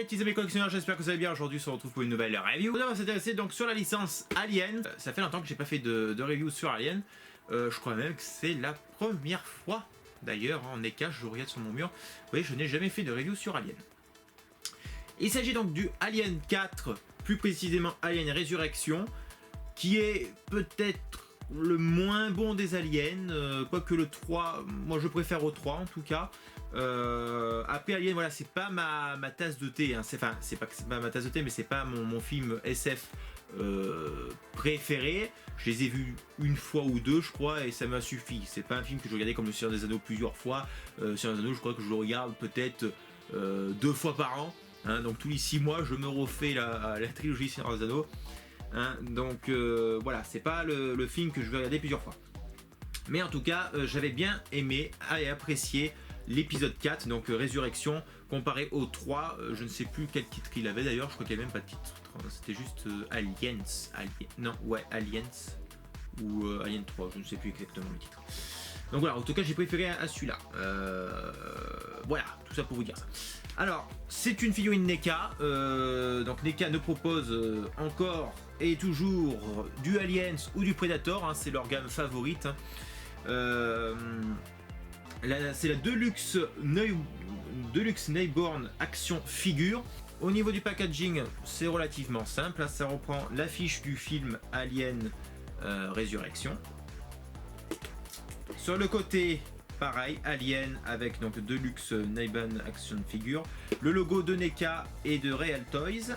petits amis collectionneurs, j'espère que vous allez bien. Aujourd'hui, on se retrouve pour une nouvelle review. On va s'intéresser donc sur la licence Alien. Ça fait longtemps que j'ai pas fait de review sur Alien. Je crois même que c'est la première fois. D'ailleurs, en NECA, je regarde sur mon mur. Vous voyez, je n'ai jamais fait de review sur Alien. Il s'agit donc du Alien 4, plus précisément Alien Résurrection, qui est peut-être le moins bon des aliens, quoique le 3, moi je préfère au 3 en tout cas. Après Alien, voilà, c'est pas ma tasse de thé, hein. C'est pas que c'est pas ma tasse de thé, mais c'est pas mon film SF préféré. Je les ai vus une fois ou deux, je crois, et ça m'a suffi. C'est pas un film que je regardais comme Le Seigneur des Anneaux plusieurs fois. Seigneur des Anneaux, je crois que je le regarde peut-être 2 fois par an, hein. Donc tous les 6 mois, je me refais la trilogie Seigneur des Anneaux. Hein, donc voilà, c'est pas le film que je vais regarder plusieurs fois. Mais en tout cas, j'avais bien aimé et apprécié l'épisode 4, donc Résurrection, comparé au 3. Je ne sais plus quel titre il avait d'ailleurs, je crois qu'il n'y avait même pas de titre. C'était juste Aliens. Aliens. Ou Alien 3, je ne sais plus exactement le titre. Donc voilà, en tout cas, j'ai préféré à celui-là. Voilà, tout ça pour vous dire ça. Alors, c'est une figurine NECA. Donc NECA nous propose encore et toujours du Aliens ou du Predator, hein, c'est leur gamme favorite. Hein. C'est la Deluxe Newborn Action Figure. Au niveau du packaging, c'est relativement simple. Hein, ça reprend l'affiche du film Alien Résurrection. Sur le côté, pareil, Alien avec donc Deluxe Newborn Action Figure. Le logo de NECA et de Real Toys.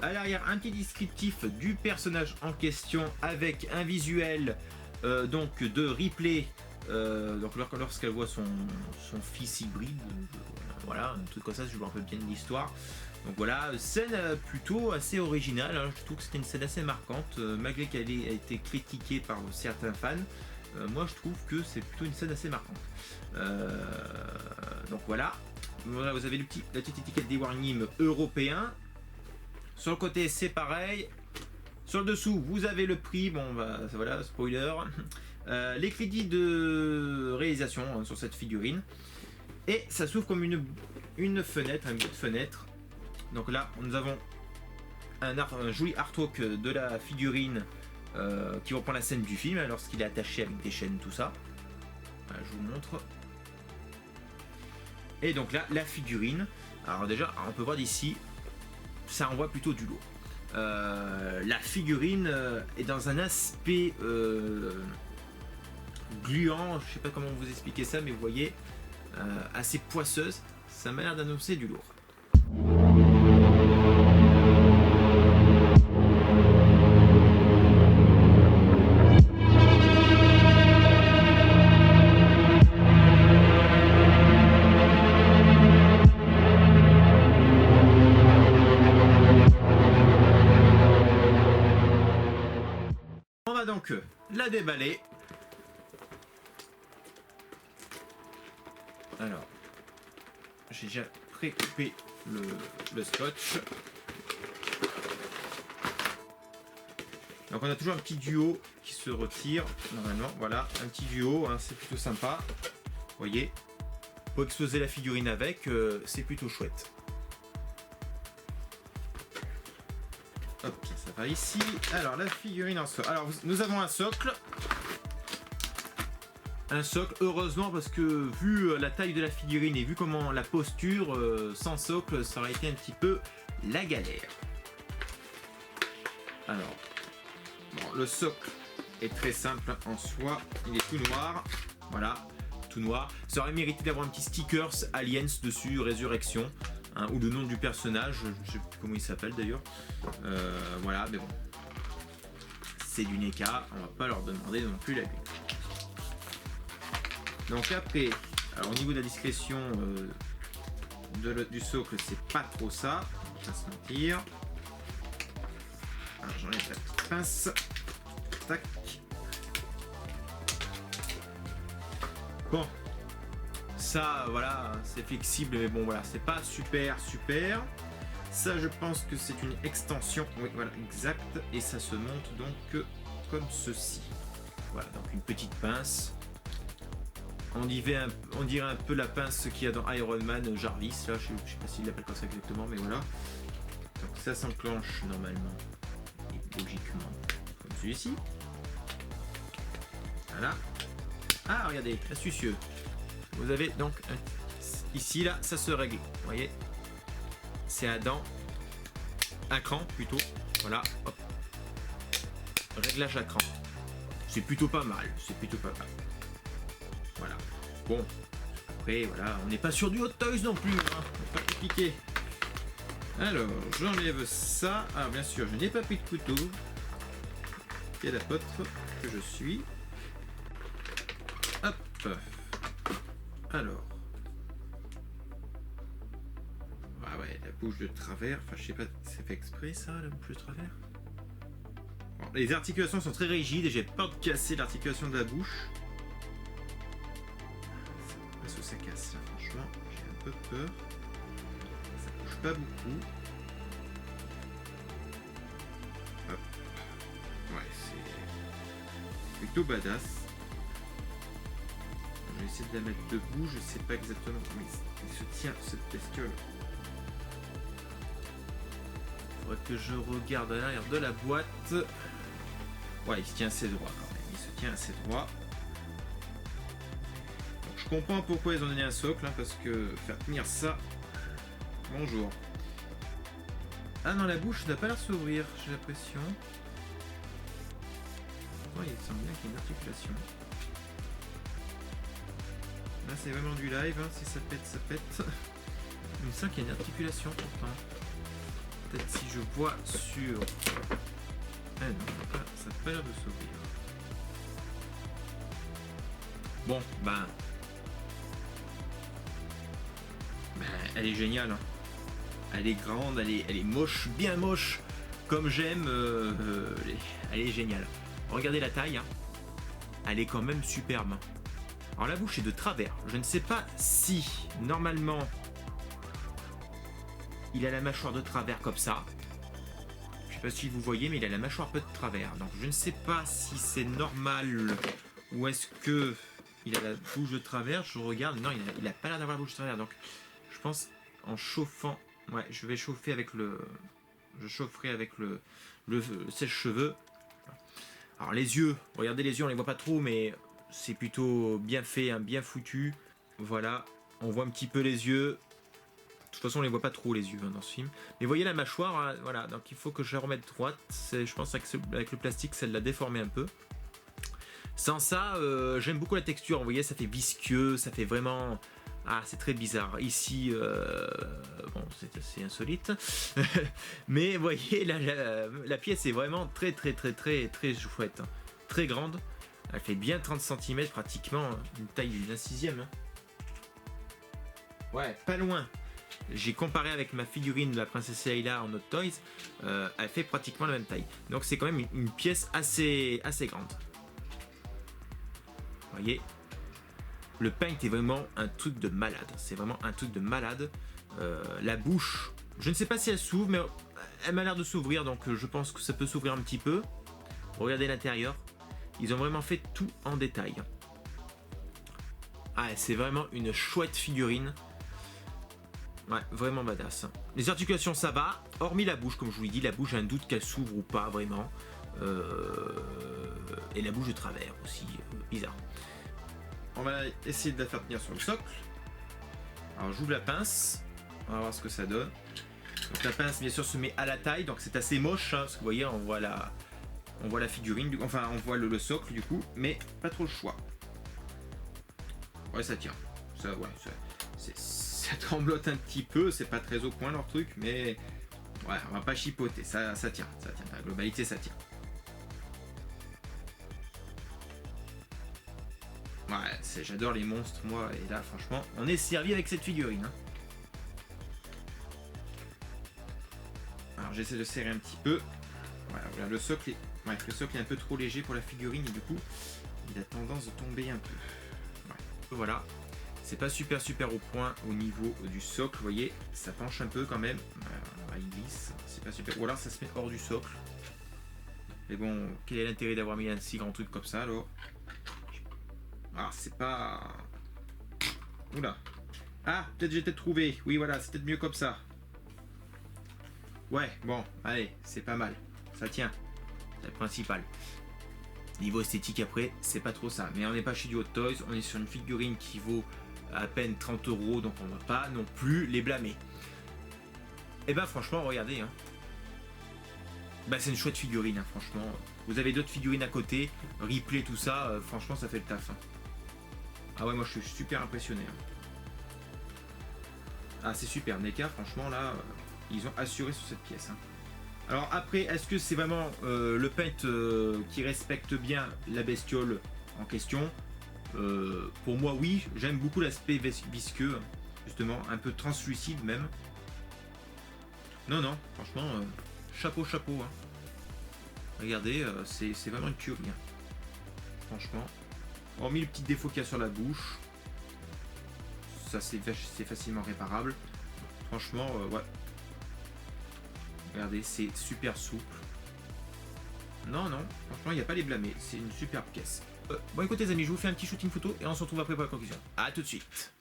À l'arrière, un petit descriptif du personnage en question avec un visuel donc de Ripley, donc lorsqu'elle voit son fils hybride, voilà, un truc comme ça, je me rappelle bien de l'histoire. Donc voilà, scène plutôt assez originale, hein. Je trouve que c'était une scène assez marquante, malgré qu'elle ait été critiquée par certains fans. Moi je trouve que c'est plutôt une scène assez marquante. Donc voilà, vous avez la petite étiquette des Warning européens. Sur le côté, c'est pareil. Sur le dessous, vous avez le prix. Bon, bah, voilà, spoiler. Les crédits de réalisation, hein, sur cette figurine. Et ça s'ouvre comme une fenêtre, une petite fenêtre. Donc là, nous avons un joli artwork de la figurine qui reprend la scène du film, hein, lorsqu'il est attaché avec des chaînes, tout ça. Voilà, je vous montre. Et donc là, la figurine. Alors déjà, on peut voir d'ici. Ça envoie plutôt du lourd. La figurine est dans un aspect gluant, je sais pas comment vous expliquer ça, mais vous voyez, assez poisseuse. Ça m'a l'air d'annoncer du lourd. Donc la déballer. Alors, j'ai déjà pré-coupé le scotch. Donc on a toujours un petit duo qui se retire normalement. Voilà, un petit duo, hein, c'est plutôt sympa. Vous voyez, pour exposer la figurine avec, c'est plutôt chouette. Hop, ça va ici. Alors la figurine en socle. Alors nous avons un socle. Un socle, heureusement, parce que vu la taille de la figurine et vu comment la posture, sans socle, ça aurait été un petit peu la galère. Alors, bon, le socle est très simple en soi. Il est tout noir. Voilà, tout noir. Ça aurait mérité d'avoir un petit stickers Aliens dessus, Résurrection. Hein, ou le nom du personnage, je ne sais plus comment il s'appelle d'ailleurs. Voilà, mais bon. C'est du NECA, on va pas leur demander non plus la lune. Donc après, alors au niveau de la discrétion du socle, c'est pas trop ça, on va pas se mentir. Alors j'enlève la petite pince. Tac. Bon. Ça, voilà, c'est flexible, mais bon, voilà, c'est pas super. Ça, je pense que c'est une extension. Oui, voilà, exact. Et ça se monte donc comme ceci. Voilà, donc une petite pince. on dirait un peu la pince qu'il y a dans Iron Man Jarvis, là, je sais pas s'il l'appelle comme ça exactement, mais voilà. Donc ça s'enclenche normalement, et logiquement, comme celui-ci. Voilà. Ah, regardez, astucieux. Vous avez donc ici, là, ça se règle. Vous voyez, c'est un cran plutôt. Voilà, hop. Réglage à cran. C'est plutôt pas mal. C'est plutôt pas mal. Voilà. Bon. Après, voilà, on n'est pas sur du Hot Toys non plus. Hein. Pas compliqué. Alors, j'enlève ça. Alors, bien sûr, je n'ai pas pris de couteau. Quel apôtre que je suis. Hop. Alors. Ah ouais, la bouche de travers. Enfin, je sais pas, c'est fait exprès ça, la bouche de travers. Bon, les articulations sont très rigides et j'ai peur de casser l'articulation de la bouche. Parce que ça casse là, franchement, j'ai un peu peur. Ça bouge pas beaucoup. Hop. Ouais, c'est plutôt badass. Je vais essayer de la mettre debout, je sais pas exactement comment il se tient cette bestiole. Faudrait que je regarde à l'arrière de la boîte. Ouais, il se tient assez droit quand même. Il se tient assez droit. Donc, je comprends pourquoi ils ont donné un socle, hein, parce que faire tenir ça. Bonjour. Ah non, la bouche n'a pas l'air de s'ouvrir, j'ai l'impression. Ouais, il semble bien qu'il y ait une articulation. Là, c'est vraiment du live. Hein. Si ça pète, ça pète. Il me semble qu'il y a une articulation pourtant. Peut-être si je vois sur... Ah non, ça n'a pas l'air de s'ouvrir. Bon, ben, elle est géniale. Hein. Elle est grande, elle est moche, bien moche, comme j'aime. Elle est géniale. Regardez la taille. Hein. Elle est quand même superbe. Alors la bouche est de travers. Je ne sais pas si, normalement, il a la mâchoire de travers comme ça. Je sais pas si vous voyez, mais il a la mâchoire un peu de travers. Donc je ne sais pas si c'est normal ou est-ce que il a la bouche de travers. Je regarde, non, il a pas l'air d'avoir la bouche de travers. Donc je pense en chauffant, ouais, je vais chauffer avec je chaufferai avec le sèche-cheveux. Alors les yeux, regardez les yeux, on les voit pas trop, mais c'est plutôt bien fait, hein, bien foutu. Voilà, on voit un petit peu les yeux. De toute façon, on les voit pas trop les yeux hein, dans ce film. Mais voyez la mâchoire, hein, voilà. Donc il faut que je la remette droite. Je pense avec le plastique, ça l'a déformé un peu. Sans ça, j'aime beaucoup la texture. Vous voyez, ça fait visqueux, ça fait vraiment. Ah, c'est très bizarre. Ici, bon, c'est assez insolite. Mais vous voyez, la pièce est vraiment très chouette. Hein. Très grande. Elle fait bien 30 cm, pratiquement une taille d'un sixième. Hein. Ouais, pas loin. J'ai comparé avec ma figurine de la princesse Leila en Hot Toys. Elle fait pratiquement la même taille. Donc c'est quand même une pièce assez grande. Vous voyez, le paint est vraiment un truc de malade. C'est vraiment un truc de malade. La bouche, je ne sais pas si elle s'ouvre, mais elle m'a l'air de s'ouvrir. Donc je pense que ça peut s'ouvrir un petit peu. Regardez l'intérieur. Ils ont vraiment fait tout en détail. Ah, c'est vraiment une chouette figurine. Ouais, vraiment badass. Les articulations, ça va. Hormis la bouche, comme je vous l'ai dit, la bouche, j'ai un doute qu'elle s'ouvre ou pas, vraiment. Et la bouche de travers aussi, bizarre. On va essayer de la faire tenir sur le socle. Alors, j'ouvre la pince. On va voir ce que ça donne. Donc, la pince, bien sûr, se met à la taille. Donc, c'est assez moche. Hein, parce que vous voyez, on voit la figurine. Enfin, on voit le socle, du coup. Mais pas trop le choix. Ouais, ça tient. Ça, ouais, ça tremblote un petit peu, c'est pas très au point leur truc, mais ouais, on va pas chipoter, ça tient, la globalité ça tient. Ouais, j'adore les monstres moi, et là franchement, on est servi avec cette figurine. Hein. Alors j'essaie de serrer un petit peu. Voilà, le socle est un peu trop léger pour la figurine et du coup, il a tendance de tomber un peu. Ouais. Voilà. C'est pas super au point au niveau du socle, vous voyez, ça penche un peu quand même. Il glisse, c'est pas super. Ou alors ça se met hors du socle. Mais bon, quel est l'intérêt d'avoir mis un si grand truc comme ça alors? Alors c'est pas Oula. Ah, peut-être j'ai peut-être trouvé. Oui, voilà, c'est peut-être mieux comme ça. Ouais, bon, allez, c'est pas mal. Ça tient. C'est le principal. Niveau esthétique, après, c'est pas trop ça. Mais on n'est pas chez du Hot Toys. On est sur une figurine qui vaut à peine 30 €. Donc on va pas non plus les blâmer. Et ben franchement, regardez. Hein. Bah, c'est une chouette figurine, hein, franchement. Vous avez d'autres figurines à côté. Replay, tout ça. Franchement, ça fait le taf. Hein. Ah ouais, moi je suis super impressionné. Hein. Ah, c'est super. NECA, franchement, là, ils ont assuré sur cette pièce. Hein. Alors après, est-ce que c'est vraiment le paint qui respecte bien la bestiole en question? Pour moi, oui. J'aime beaucoup l'aspect visqueux, justement, un peu translucide même. Non, non, franchement, chapeau, chapeau. Hein. Regardez, c'est vraiment une tuerie. Hein. Franchement. Hormis le petit défaut qu'il y a sur la bouche. Ça, c'est facilement réparable. Franchement, ouais. Regardez, c'est super souple. Non, non, franchement, il n'y a pas les blâmer. C'est une superbe pièce. Bon, écoutez, les amis, je vous fais un petit shooting photo et on se retrouve après pour la conclusion. A tout de suite.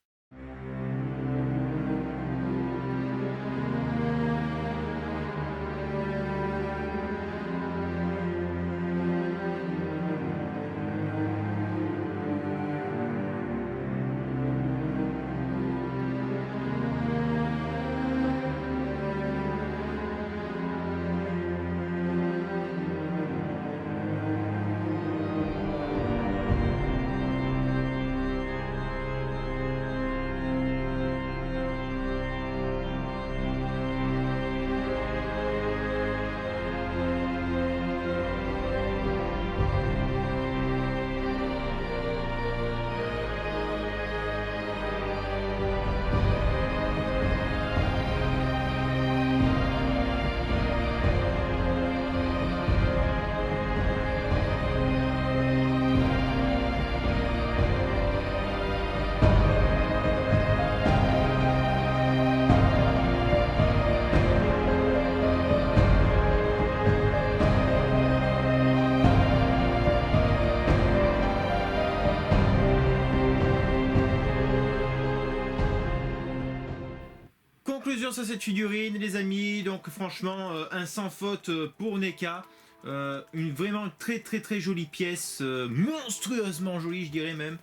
Conclusion sur cette figurine, les amis. Donc franchement, un sans faute pour NECA. Une vraiment très très très jolie pièce, monstrueusement jolie, je dirais même.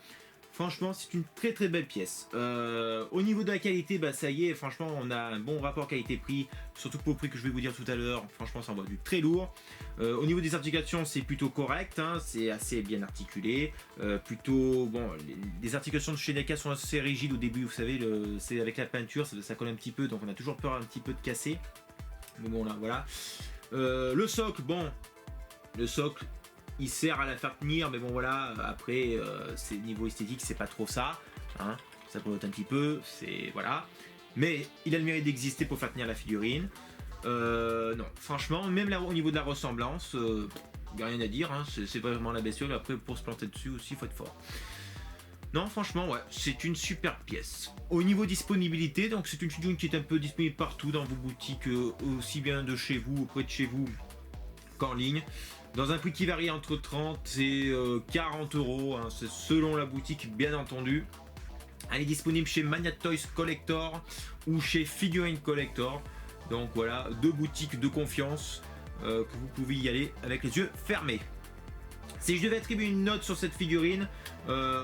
Franchement, c'est une très très belle pièce. Au niveau de la qualité, bah ça y est, franchement, on a un bon rapport qualité-prix, surtout pour le prix que je vais vous dire tout à l'heure. Franchement, ça envoie du très lourd. Au niveau des articulations, c'est plutôt correct, hein, c'est assez bien articulé. Plutôt, bon, les articulations de chez NECA sont assez rigides au début, vous savez, c'est avec la peinture, ça colle un petit peu, donc on a toujours peur un petit peu de casser. Mais bon, là, voilà. Le socle, bon, le socle, il sert à la faire tenir, mais bon voilà, après, c'est niveau esthétique, c'est pas trop ça, hein, ça peut être un petit peu, c'est, voilà, mais il a le mérite d'exister pour faire tenir la figurine. Non, franchement, même là, au niveau de la ressemblance, il n'y a rien à dire, hein, c'est vraiment la bestiole, après, pour se planter dessus aussi, il faut être fort. Non, franchement, ouais, c'est une superbe pièce. Au niveau disponibilité, donc c'est une figurine qui est un peu disponible partout dans vos boutiques, aussi bien de chez vous, auprès de chez vous, qu'en ligne. Dans un prix qui varie entre 30 et 40 €, hein, c'est selon la boutique bien entendu. Elle est disponible chez Mania Toys Collector ou chez Figurine Collector. Donc voilà, deux boutiques de confiance que vous pouvez y aller avec les yeux fermés. Si je devais attribuer une note sur cette figurine,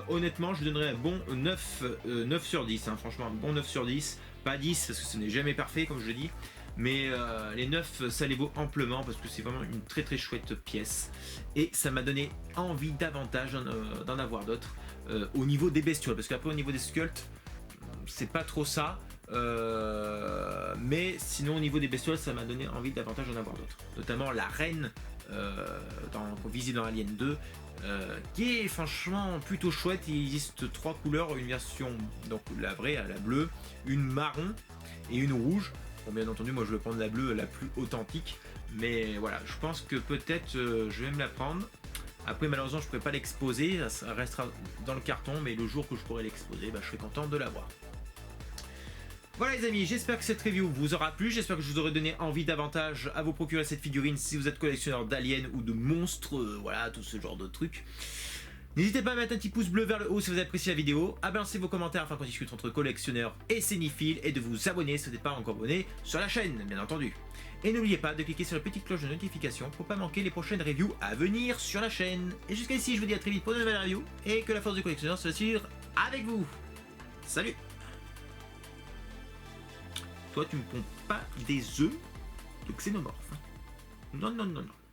honnêtement je donnerais un bon 9 sur 10, hein, franchement un bon 9 sur 10, pas 10 parce que ce n'est jamais parfait comme je le dis. Mais les 9, ça les vaut amplement parce que c'est vraiment une très très chouette pièce. Et ça m'a donné envie davantage d'en avoir d'autres au niveau des bestioles. Parce qu'après au niveau des sculpts, c'est pas trop ça. Mais sinon au niveau des bestioles, ça m'a donné envie davantage d'en avoir d'autres. Notamment la reine qu'on visite dans Alien 2. Qui est franchement plutôt chouette. Il existe 3 couleurs, une version, donc la vraie, la bleue, une marron et une rouge. Bon, bien entendu, moi je vais prendre la bleue, la plus authentique. Mais voilà, je pense que peut-être je vais me la prendre. Après, malheureusement, je ne pourrai pas l'exposer. Ça restera dans le carton. Mais le jour que je pourrai l'exposer, bah, je serai content de l'avoir. Voilà les amis, j'espère que cette review vous aura plu. J'espère que je vous aurai donné envie davantage à vous procurer cette figurine si vous êtes collectionneur d'aliens ou de monstres. Voilà, tout ce genre de trucs. N'hésitez pas à mettre un petit pouce bleu vers le haut si vous appréciez la vidéo, à balancer vos commentaires afin qu'on discute entre collectionneurs et cinéphiles, et de vous abonner si vous n'êtes pas encore abonné sur la chaîne, bien entendu. Et n'oubliez pas de cliquer sur la petite cloche de notification pour pas manquer les prochaines reviews à venir sur la chaîne. Et jusqu'à ici, je vous dis à très vite pour de nouvelles reviews, et que la force du collectionneur soit sûre avec vous. Salut! Toi, tu me pompes pas des œufs de xénomorphes. Non, non, non, non.